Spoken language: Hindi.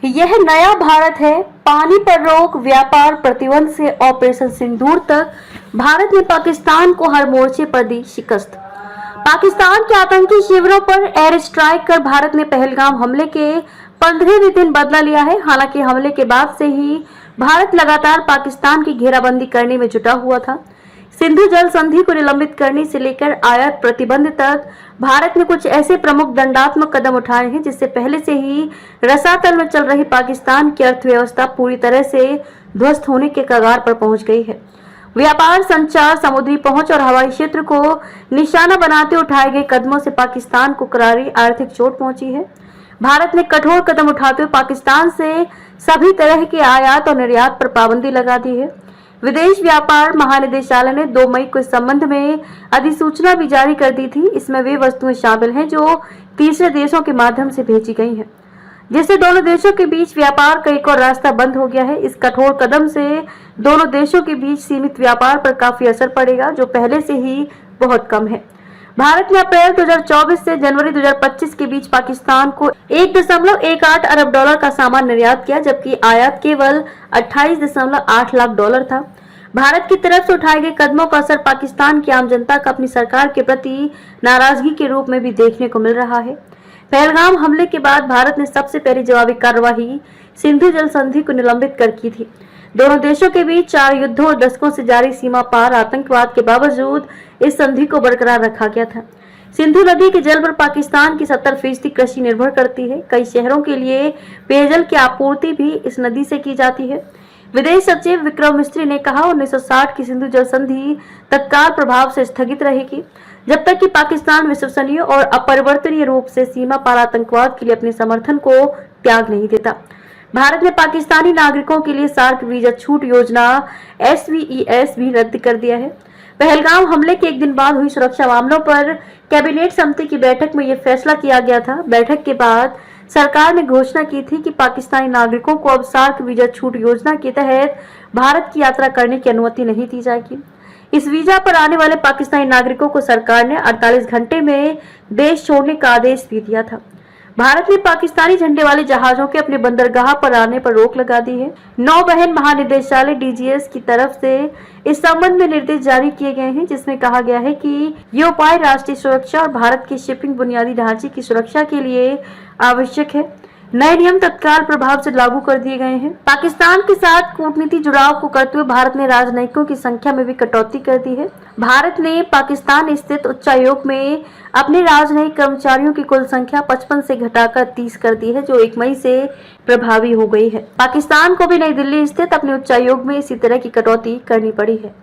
यह नया भारत है। पानी पर रोक, व्यापार प्रतिबंध से ऑपरेशन सिंदूर तक भारत ने पाकिस्तान को हर मोर्चे पर दी शिकस्त। पाकिस्तान के आतंकी शिविरों पर एयर स्ट्राइक कर भारत ने पहलगाम हमले के 15वें दिन बदला लिया है। हालांकि हमले के बाद से ही भारत लगातार पाकिस्तान की घेराबंदी करने में जुटा हुआ था। सिंधु जल संधि को निलंबित करने से लेकर आयात प्रतिबंध तक भारत ने कुछ ऐसे प्रमुख दंडात्मक कदम उठाए हैं जिससे पहले से ही रसातल में चल रही पाकिस्तान की अर्थव्यवस्था पूरी तरह से ध्वस्त होने के कगार पर पहुंच गई है। व्यापार, संचार, समुद्री पहुंच और हवाई क्षेत्र को निशाना बनाते उठाए गए कदमों से पाकिस्तान को करारी आर्थिक चोट पहुंची है। भारत ने कठोर कदम उठाते हुए पाकिस्तान से सभी तरह के आयात और निर्यात पर पाबंदी लगा दी है। विदेश व्यापार महानिदेशालय ने 2 मई को इस संबंध में अधिसूचना भी जारी कर दी थी। इसमें वे वस्तुएं शामिल हैं जो तीसरे देशों के माध्यम से भेजी गई हैं, जिससे दोनों देशों के बीच व्यापार का एक और रास्ता बंद हो गया है। इस कठोर कदम से दोनों देशों के बीच सीमित व्यापार पर काफी असर पड़ेगा, जो पहले से ही बहुत कम है। भारत ने अप्रैल 2024 से जनवरी 2025 के बीच पाकिस्तान को 1.18 अरब डॉलर का सामान निर्यात किया, जबकि आयात केवल 28.8 लाख डॉलर था। भारत की तरफ से उठाए गए कदमों का असर पाकिस्तान की आम जनता का अपनी सरकार के प्रति नाराजगी के रूप में भी देखने को मिल रहा है। पहलगाम हमले के बाद भारत ने सबसे पहली जवाबी कार्रवाई सिंधु जल संधि को निलंबित कर की थी। दोनों देशों के बीच 4 युद्धों और दशकों से जारी सीमा पार आतंकवाद के बावजूद इस संधि को बरकरार रखा गया था। सिंधु नदी के जल पर पाकिस्तान की 70% कृषि निर्भर करती है। कई शहरों के लिए पेयजल की आपूर्ति भी इस नदी से की जाती है। विदेश सचिव विक्रम मिस्री ने कहा, 1960 की सिंधु जल संधि तत्काल प्रभाव से स्थगित रहेगी जब तक कि पाकिस्तान विश्वसनीय और अपरिवर्तनीय रूप से सीमा पार आतंकवाद के लिए अपने समर्थन को त्याग नहीं देता। भारत ने पाकिस्तानी नागरिकों के लिए सार्क वीजा छूट योजना SVES भी रद्द कर दिया है। पहलगाम हमले के एक दिन बाद हुई सुरक्षा मामलों पर कैबिनेट समिति की बैठक में यह फैसला किया गया था। बैठक के बाद सरकार ने घोषणा की थी कि पाकिस्तानी नागरिकों को अब सार्क वीजा छूट योजना के तहत भारत की यात्रा करने की अनुमति नहीं दी जाएगी। इस वीजा पर आने वाले पाकिस्तानी नागरिकों को सरकार ने 48 घंटे में देश छोड़ने का आदेश भी दिया था। भारत ने पाकिस्तानी झंडे वाले जहाजों के अपने बंदरगाह पर आने पर रोक लगा दी है। नौवहन महानिदेशालय DGS की तरफ से इस संबंध में निर्देश जारी किए गए हैं, जिसमें कहा गया है कि ये उपाय राष्ट्रीय सुरक्षा और भारत के शिपिंग बुनियादी ढांचे की सुरक्षा के लिए आवश्यक है। नए नियम तत्काल प्रभाव से लागू कर दिए गए हैं। पाकिस्तान के साथ कूटनीतिक जुड़ाव को करते हुए भारत ने राजनयिकों की संख्या में भी कटौती कर दी है। भारत ने पाकिस्तान स्थित उच्चायोग में अपने राजनयिक कर्मचारियों की कुल संख्या 55 से घटाकर 30 कर दी है, जो 1 मई से प्रभावी हो गई है। पाकिस्तान को भी नई दिल्ली स्थित अपने उच्चायोग में इसी तरह की कटौती करनी पड़ी है।